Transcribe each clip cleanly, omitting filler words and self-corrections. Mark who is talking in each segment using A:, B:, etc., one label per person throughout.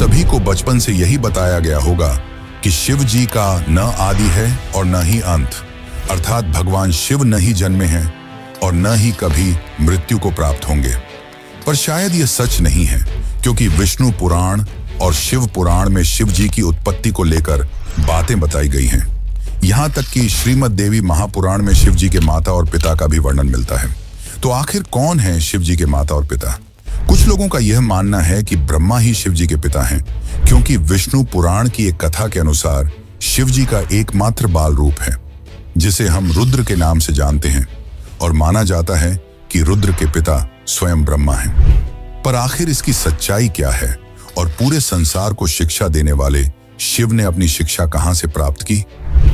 A: सभी को बचपन से यही बताया गया होगा कि शिव जी का न आदि है और न ही अंत, अर्थात भगवान शिव न ही जन्मे हैं और न ही कभी मृत्यु को प्राप्त होंगे। पर शायद यह सच नहीं है, क्योंकि विष्णु पुराण और शिव पुराण में शिव जी की उत्पत्ति को लेकर बातें बताई गई हैं। यहाँ तक कि श्रीमद् देवी महापुराण में शिव जी के माता और पिता का भी वर्णन मिलता है। तो आखिर कौन है शिव जी के माता और पिता? कुछ लोगों का यह मानना है कि ब्रह्मा ही शिव जी के पिता हैं, क्योंकि विष्णु पुराण की एक कथा के अनुसार शिव जी का एकमात्र बाल रूप है, जिसे हम रुद्र के नाम से जानते हैं, और माना जाता है कि रुद्र के पिता स्वयं ब्रह्मा हैं। पर आखिर इसकी सच्चाई क्या है और पूरे संसार को शिक्षा देने वाले शिव ने अपनी शिक्षा कहां से प्राप्त की?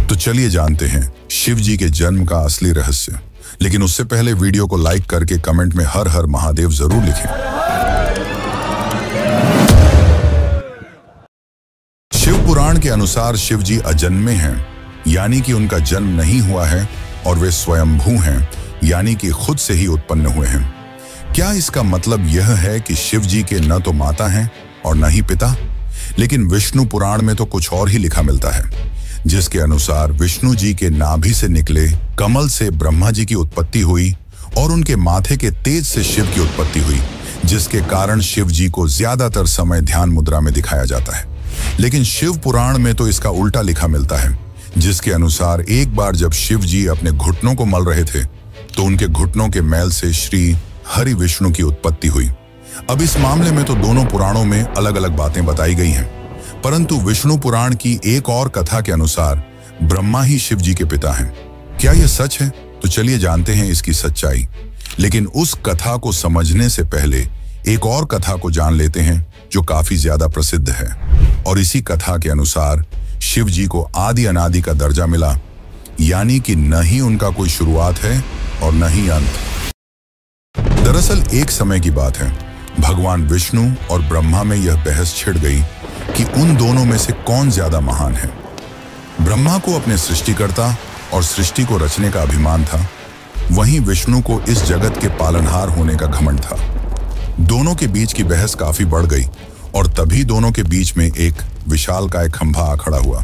A: तो चलिए जानते हैं शिव जी के जन्म का असली रहस्य। लेकिन उससे पहले वीडियो को लाइक करके कमेंट में हर हर महादेव जरूर लिखें। शिव पुराण के अनुसार शिव जी अजन्मे हैं, यानी कि उनका जन्म नहीं हुआ है, और वे स्वयंभू हैं, यानी कि खुद से ही उत्पन्न हुए हैं। क्या इसका मतलब यह है कि शिव जी के न तो माता हैं और न ही पिता? लेकिन विष्णु पुराण में तो कुछ और ही लिखा मिलता है, जिसके अनुसार विष्णु जी के नाभि से निकले कमल से ब्रह्मा जी की उत्पत्ति हुई और उनके माथे के तेज से शिव की उत्पत्ति हुई, जिसके कारण शिव जी को ज्यादातर समय ध्यान मुद्रा में दिखाया जाता है। लेकिन शिव पुराण में तो इसका उल्टा लिखा मिलता है, जिसके अनुसार एक बार जब शिव जी अपने घुटनों को मल रहे थे तो उनके घुटनों के मैल से श्री हरि विष्णु की उत्पत्ति हुई। अब इस मामले में तो दोनों पुराणों में अलग अलग बातें बताई गई हैं, परंतु विष्णु पुराण की एक और कथा के अनुसार ब्रह्मा ही शिव जी के पिता हैं। क्या यह सच है? तो चलिए जानते हैं इसकी सच्चाई। लेकिन उस कथा को समझने से पहले एक और कथा को जान लेते हैं जो काफी ज्यादा प्रसिद्ध है। और इसी कथा के अनुसार शिव जी को आदि अनादि का दर्जा मिला, यानी कि न ही उनका कोई शुरुआत है और न ही अंत। दरअसल एक समय की बात है, भगवान विष्णु और ब्रह्मा में यह बहस छिड़ गई कि उन दोनों में से कौन ज्यादा महान है। ब्रह्मा को अपने सृष्टिकर्ता और सृष्टि को रचने का अभिमान था, वहीं विष्णु को इस जगत के पालनहार होने का घमंड था। दोनों के बीच की बहस काफी बढ़ गई और तभी दोनों के बीच में एक विशालकाय खंभा आ खड़ा हुआ।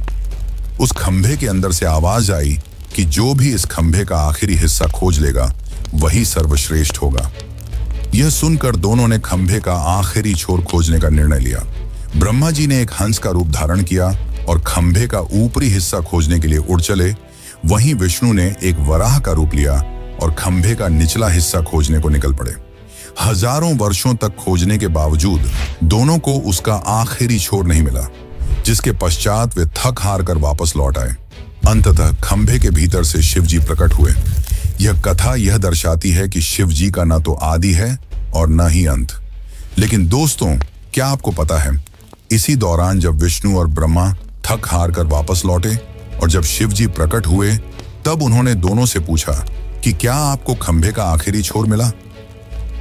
A: उस खंभे के अंदर से आवाज आई कि जो भी इस खंभे का आखिरी हिस्सा खोज लेगा वही सर्वश्रेष्ठ होगा। यह सुनकर दोनों ने खंभे का आखिरी छोर खोजने का निर्णय लिया। ब्रह्मा जी ने एक हंस का रूप धारण किया और खंभे का ऊपरी हिस्सा खोजने के लिए उड़ चले। वहीं विष्णु ने एक वराह का रूप लिया और खंभे का निचला हिस्सा खोजने को निकल पड़े। हजारों वर्षों तक खोजने के बावजूद दोनों को उसका आखिरी छोर नहीं मिला, जिसके पश्चात वे थक हार कर वापस लौट आए। अंततः खंभे के भीतर से शिव जी प्रकट हुए। यह कथा यह दर्शाती है कि शिव जी का न तो आदि है और न ही अंत। लेकिन दोस्तों, क्या आपको पता है, इसी दौरान जब विष्णु और ब्रह्मा थक हार कर वापस लौटे और जब शिव जी प्रकट हुए, तब उन्होंने दोनों से पूछा कि क्या आपको खंभे का आखिरी छोर मिला?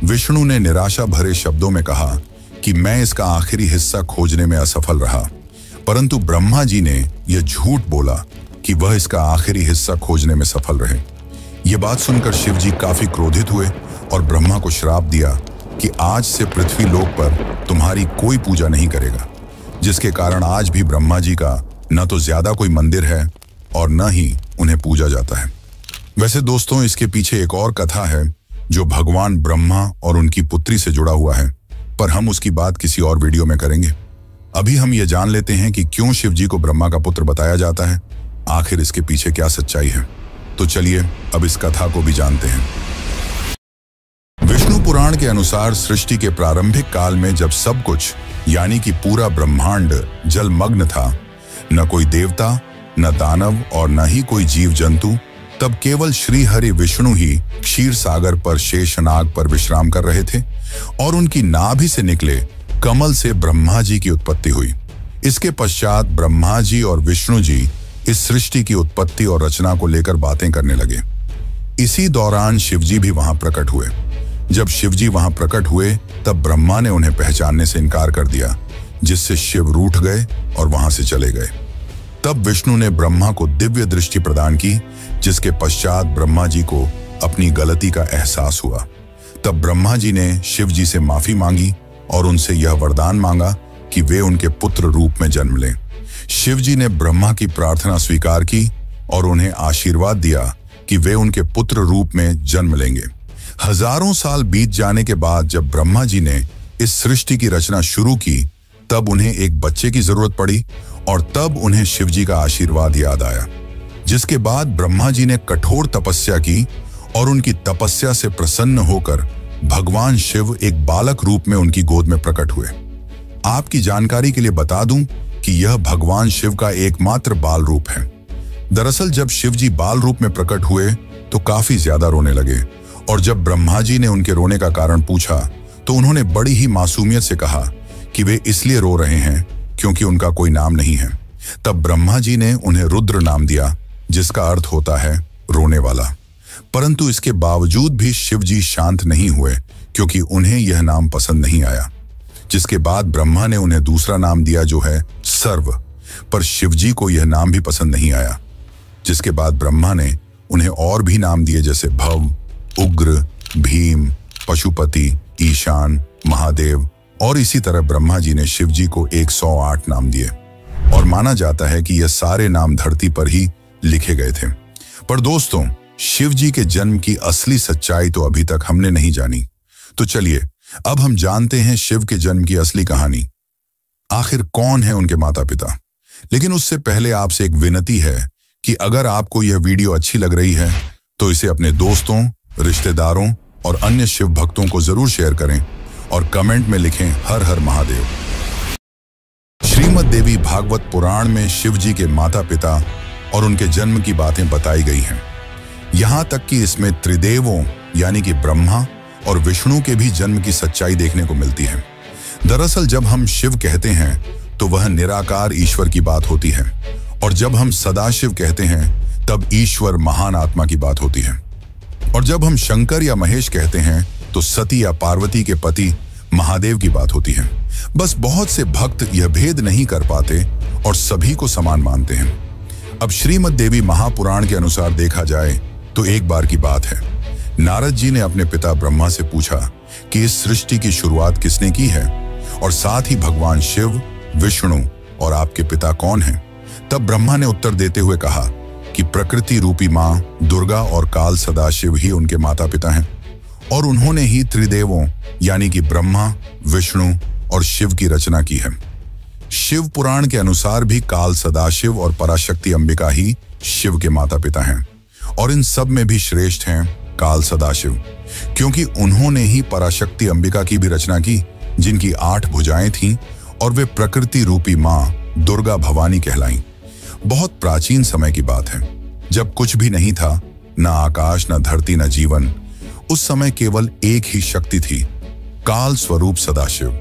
A: विष्णु ने निराशा भरे शब्दों में कहा कि मैं इसका आखिरी हिस्सा खोजने में असफल रहा, परंतु ब्रह्मा जी ने यह झूठ बोला कि वह इसका आखिरी हिस्सा खोजने में सफल रहे। यह बात सुनकर शिव जी काफी क्रोधित हुए और ब्रह्मा को श्राप दिया कि आज से पृथ्वी लोक पर तुम्हारी कोई पूजा नहीं करेगा, जिसके कारण आज भी ब्रह्मा जी का न तो ज्यादा कोई मंदिर है और न ही उन्हें पूजा जाता है। वैसे दोस्तों, इसके पीछे एक और कथा है जो भगवान ब्रह्मा और उनकी पुत्री से जुड़ा हुआ है, पर हम उसकी बात किसी और वीडियो में करेंगे। अभी हम ये जान लेते हैं कि क्यों शिव जी को ब्रह्मा का पुत्र बताया जाता है, आखिर इसके पीछे क्या सच्चाई है। तो चलिए अब इस कथा को भी जानते हैं। विष्णु पुराण के अनुसार सृष्टि के प्रारंभिक काल में जब सब कुछ यानी कि पूरा ब्रह्मांड जलमग्न था, न कोई देवता, न दानव और न ही कोई जीव जंतु, तब केवल श्री हरि विष्णु ही क्षीर सागर पर शेषनाग पर विश्राम कर रहे थे और उनकी नाभि से निकले कमल से ब्रह्मा जी की उत्पत्ति हुई। इसके पश्चात ब्रह्मा जी और विष्णु जी इस सृष्टि की उत्पत्ति और रचना को लेकर बातें करने लगे। इसी दौरान शिवजी भी वहां प्रकट हुए। जब शिवजी वहां प्रकट हुए तब ब्रह्मा ने उन्हें पहचानने से इनकार कर दिया, जिससे शिव रूठ गए और वहां से चले गए। तब विष्णु ने ब्रह्मा को दिव्य दृष्टि प्रदान की, जिसके पश्चात ब्रह्मा जी को अपनी गलती का एहसास हुआ। तब ब्रह्मा जी ने शिव जी से माफी मांगी और उनसे यह वरदान मांगा कि वे उनके पुत्र रूप में जन्म लें। शिव जी ने ब्रह्मा की प्रार्थना स्वीकार की और उन्हें आशीर्वाद दिया कि वे उनके पुत्र रूप में जन्म लेंगे। हजारों साल बीत जाने के बाद जब ब्रह्मा जी ने इस सृष्टि की रचना शुरू की, तब उन्हें एक बच्चे की जरूरत पड़ी और तब उन्हें शिव जी का आशीर्वाद याद आया। जिसके बाद ब्रह्मा जी ने कठोर तपस्या की और उनकी तपस्या से प्रसन्न होकर भगवान शिव एक बालक रूप में उनकी गोद में प्रकट हुए। आपकी जानकारी के लिए बता दूं कि यह भगवान शिव का एकमात्र बाल रूप है। दरअसल जब शिव जी बाल रूप में प्रकट हुए तो काफी ज्यादा रोने लगे और जब ब्रह्मा जी ने उनके रोने का कारण पूछा तो उन्होंने बड़ी ही मासूमियत से कहा कि वे इसलिए रो रहे हैं क्योंकि उनका कोई नाम नहीं है। तब ब्रह्मा जी ने उन्हें रुद्र नाम दिया, जिसका अर्थ होता है रोने वाला। परंतु इसके बावजूद भी शिव जी शांत नहीं हुए क्योंकि उन्हें यह नाम पसंद नहीं आया। जिसके बाद ब्रह्मा ने उन्हें दूसरा नाम दिया जो है सर्व, पर शिव जी को यह नाम भी पसंद नहीं आया। जिसके बाद ब्रह्मा ने उन्हें और भी नाम दिए जैसे भव, उग्र, भीम, पशुपति, ईशान, महादेव और इसी तरह ब्रह्मा जी ने शिव जी को 108 नाम दिए और माना जाता है कि यह सारे नाम धरती पर ही लिखे गए थे। पर दोस्तों, शिव जी के जन्म की असली सच्चाई तो अभी तक हमने नहीं जानी। तो चलिए अब हम जानते हैं शिव के जन्म की असली कहानी। आखिर कौन है उनके माता पिता। लेकिन उससे पहले आपसे एक विनती है कि अगर आपको यह वीडियो अच्छी लग रही है तो इसे अपने दोस्तों, रिश्तेदारों और अन्य शिव भक्तों को जरूर शेयर करें और कमेंट में लिखें हर हर महादेव। श्रीमद् देवी भागवत पुराण में शिव जी के माता पिता और उनके जन्म की बातें बताई गई हैं। यहां तक कि इसमें त्रिदेवों यानी कि ब्रह्मा और विष्णु के भी जन्म की सच्चाई देखने को मिलती है। दरअसल जब हम शिव कहते हैं तो वह निराकार ईश्वर की बात होती है और जब हम सदाशिव कहते हैं तब ईश्वर महान आत्मा की बात होती है और जब हम शंकर या महेश कहते हैं तो सती या पार्वती के पति महादेव की बात होती है। बस बहुत से भक्त यह भेद नहीं कर पाते और सभी को समान मानते हैं। अब श्रीमद् देवी महापुराण के अनुसार देखा जाए तो एक बार की बात है, नारद जी ने अपने पिता ब्रह्मा से पूछा कि इस सृष्टि की शुरुआत किसने की है और साथ ही भगवान शिव, विष्णु और आपके पिता कौन हैं। तब ब्रह्मा ने उत्तर देते हुए कहा कि प्रकृति रूपी मां दुर्गा और काल सदाशिव ही उनके माता पिता हैं और उन्होंने ही त्रिदेवों यानी कि ब्रह्मा, विष्णु और शिव की रचना की है। शिव पुराण के अनुसार भी काल सदाशिव और पराशक्ति अंबिका ही शिव के माता पिता हैं और इन सब में भी श्रेष्ठ हैं काल सदाशिव, क्योंकि उन्होंने ही पराशक्ति अंबिका की भी रचना की, जिनकी 8 भुजाएं थीं और वे प्रकृति रूपी मां दुर्गा भवानी कहलाईं। बहुत प्राचीन समय की बात है, जब कुछ भी नहीं था, ना आकाश, ना धरती, ना जीवन। उस समय केवल एक ही शक्ति थी, काल स्वरूप सदाशिव।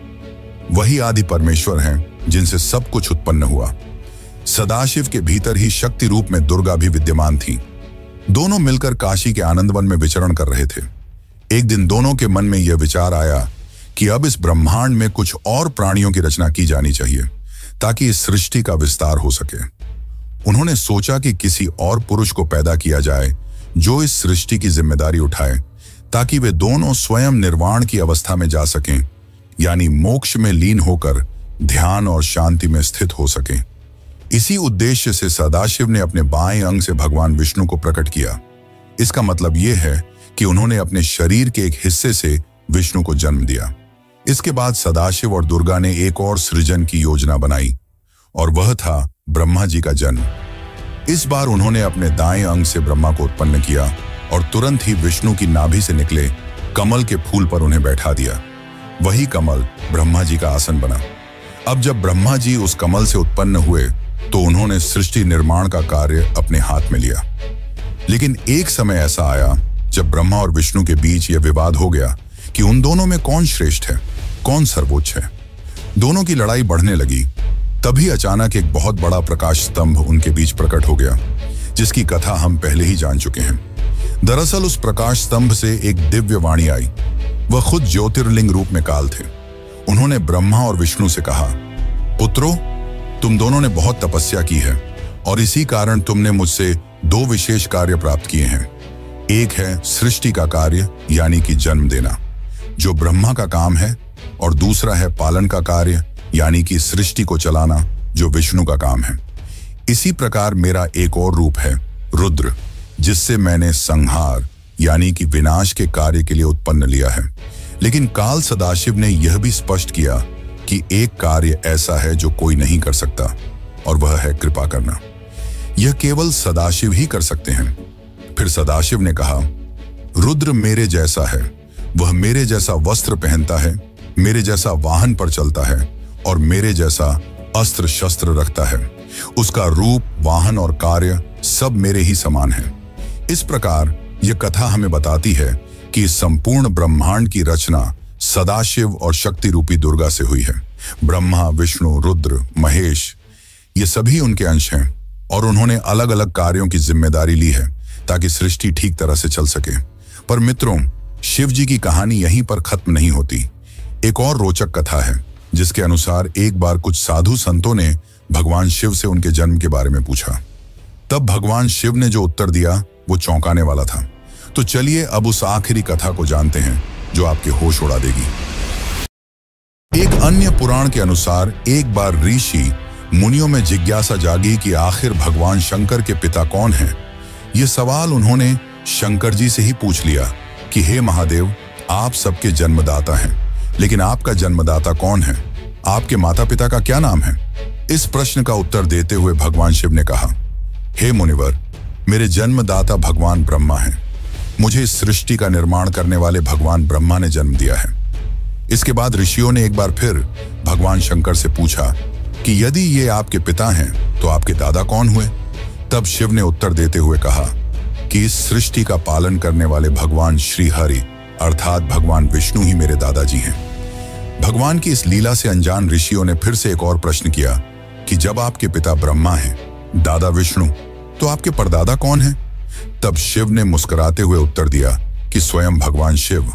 A: वही आदि परमेश्वर हैं जिनसे सब कुछ उत्पन्न हुआ। सदाशिव के भीतर ही शक्ति रूप में दुर्गा भी विद्यमान थी। दोनों मिलकर काशी के आनंदवन में विचरण कर रहे थे। एक दिन दोनों के मन में यह विचार आया कि अब इस ब्रह्मांड में कुछ और प्राणियों की रचना की जानी चाहिए ताकि इस सृष्टि का विस्तार हो सके। उन्होंने सोचा कि किसी और पुरुष को पैदा किया जाए जो इस सृष्टि की जिम्मेदारी उठाए ताकि वे दोनों स्वयं निर्वाण की अवस्था में जा सकें, यानी मोक्ष में लीन होकर ध्यान और शांति में स्थित हो सकें। इसी उद्देश्य से सदाशिव ने अपने बाएं अंग से भगवान विष्णु को प्रकट किया। इसका मतलब यह है कि उन्होंने अपने शरीर के एक हिस्से से विष्णु को जन्म दिया। इसके बाद सदाशिव और दुर्गा ने एक और सृजन की योजना बनाई और वह था ब्रह्मा जी का जन्म। इस बार उन्होंने अपने दाएं अंग से ब्रह्मा को उत्पन्न किया और तुरंत ही विष्णु की नाभि से निकले कमल के फूल पर उन्हें बैठा दिया। वही कमल ब्रह्मा जी का आसन बना। अब जब ब्रह्मा जी उस कमल से उत्पन्न हुए तो उन्होंने सृष्टि निर्माण का कार्य अपने हाथ में लिया। लेकिन एक समय ऐसा आया जब ब्रह्मा और विष्णु के बीच यह विवाद हो गया कि उन दोनों में कौन श्रेष्ठ है, कौन सर्वोच्च है। दोनों की लड़ाई बढ़ने लगी। तभी अचानक एक बहुत बड़ा प्रकाश स्तंभ उनके बीच प्रकट हो गया, जिसकी कथा हम पहले ही जान चुके हैं। दरअसल उस प्रकाश स्तंभ से एक दिव्य वाणी आई। वह खुद ज्योतिर्लिंग रूप में काल थे। उन्होंने ब्रह्मा और विष्णु से कहा, पुत्रों, तुम दोनों ने बहुत तपस्या की है और इसी कारण तुमने मुझसे 2 विशेष कार्य प्राप्त किए हैं। एक है सृष्टि का कार्य यानी कि जन्म देना, जो ब्रह्मा का काम है, और दूसरा है पालन का कार्य यानी कि सृष्टि को चलाना, जो विष्णु का काम है। इसी प्रकार मेरा एक और रूप है रुद्र, जिससे मैंने संहार यानी कि विनाश के कार्य के लिए उत्पन्न लिया है। लेकिन काल सदाशिव ने यह भी स्पष्ट किया कि एक कार्य ऐसा है जो कोई नहीं कर सकता, और वह है कृपा करना। यह केवल सदाशिव ही कर सकते हैं। फिर सदाशिव ने कहा, रुद्र मेरे जैसा है, वह मेरे जैसा वस्त्र पहनता है, मेरे जैसा वाहन पर चलता है और मेरे जैसा अस्त्र शस्त्र रखता है। उसका रूप, वाहन और कार्य सब मेरे ही समान है। इस प्रकार यह कथा हमें बताती है कि इस संपूर्ण ब्रह्मांड की रचना सदाशिव और शक्ति रूपी दुर्गा से हुई है। ब्रह्मा, विष्णु, रुद्र, महेश, ये सभी उनके अंश हैं और उन्होंने अलग अलग कार्यों की जिम्मेदारी ली है ताकि सृष्टि ठीक तरह से चल सके। पर मित्रों, शिव जी की कहानी यहीं पर खत्म नहीं होती। एक और रोचक कथा है जिसके अनुसार एक बार कुछ साधु संतों ने भगवान शिव से उनके जन्म के बारे में पूछा। तब भगवान शिव ने जो उत्तर दिया वो चौंकाने वाला था। तो चलिए अब उस आखिरी कथा को जानते हैं जो आपके होश उड़ा देगी। एक अन्य पुराण के अनुसार एक बार ऋषि मुनियों में जिज्ञासा जागी कि आखिर भगवान शंकर के पिता कौन हैं। यह सवाल उन्होंने शंकर जी से ही पूछ लिया कि हे महादेव, आप सबके जन्मदाता हैं, लेकिन आपका जन्मदाता कौन है? आपके माता पिता का क्या नाम है? इस प्रश्न का उत्तर देते हुए भगवान शिव ने कहा, हे मुनिवर, मेरे जन्मदाता भगवान ब्रह्मा हैं। मुझे इस सृष्टि का निर्माण करने वाले भगवान ब्रह्मा ने जन्म दिया है। इसके बाद ऋषियों ने एक बार फिर भगवान शंकर से पूछा कि यदि ये आपके पिता हैं तो आपके दादा कौन हुए? तब शिव ने उत्तर देते हुए कहा कि इस सृष्टि का पालन करने वाले भगवान श्री हरि अर्थात भगवान विष्णु ही मेरे दादाजी हैं। भगवान की इस लीला से अनजान ऋषियों ने फिर से एक और प्रश्न किया कि जब आपके पिता ब्रह्मा हैं, दादा विष्णु, तो आपके परदादा कौन हैं? तब शिव ने मुस्कुराते हुए उत्तर दिया कि स्वयं भगवान शिव।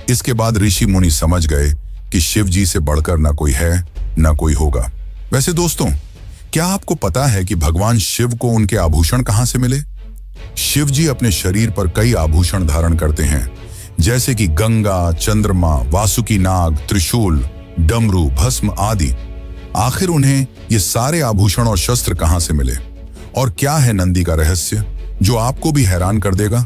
A: इसके बाद ऋषि मुनि समझ गए कि शिव जी से बढ़कर न कोई है न कोई होगा। वैसे दोस्तों, क्या आपको पता है कि भगवान शिव को उनके आभूषण कहां से मिले? शिव जी अपने शरीर पर कई आभूषण धारण करते हैं, जैसे कि गंगा, चंद्रमा, वासुकी नाग, त्रिशूल, डमरू, भस्म आदि। आखिर उन्हें ये सारे आभूषण और शस्त्र कहां से मिले? और क्या है नंदी का रहस्य जो आपको भी हैरान कर देगा?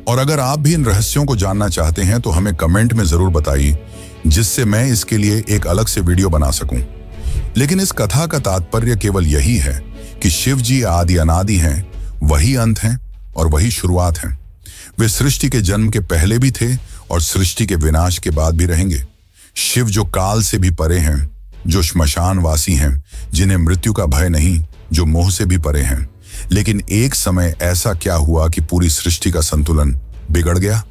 A: और अगर आप भी इन रहस्यों को जानना चाहते हैं तो हमें कमेंट में जरूर बताइए, जिससे मैं इसके लिए एक अलग से वीडियो बना सकूं। लेकिन इस कथा का तात्पर्य केवल यही है कि शिव जी आदि अनादि हैं, वही अंत हैं और वही शुरुआत हैं। वे सृष्टि के जन्म के पहले भी थे और सृष्टि के विनाश के बाद भी रहेंगे। शिव जो काल से भी परे हैं, जो श्मशानवासी हैं, जिन्हें मृत्यु का भय नहीं, जो मोह से भी परे हैं। लेकिन एक समय ऐसा क्या हुआ कि पूरी सृष्टि का संतुलन बिगड़ गया।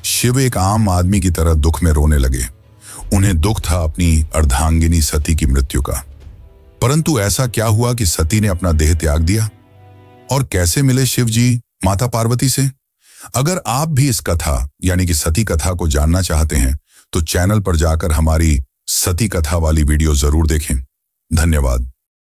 A: शिव एक आम आदमी की तरह दुख में रोने लगे। उन्हें दुख था अपनी अर्धांगिनी सती की मृत्यु का। परंतु ऐसा क्या हुआ कि सती ने अपना देह त्याग दिया? और कैसे मिले शिव जी माता पार्वती से? अगर आप भी इस कथा यानी कि सती कथा को जानना चाहते हैं तो चैनल पर जाकर हमारी सती कथा वाली वीडियो जरूर देखें। धन्यवाद।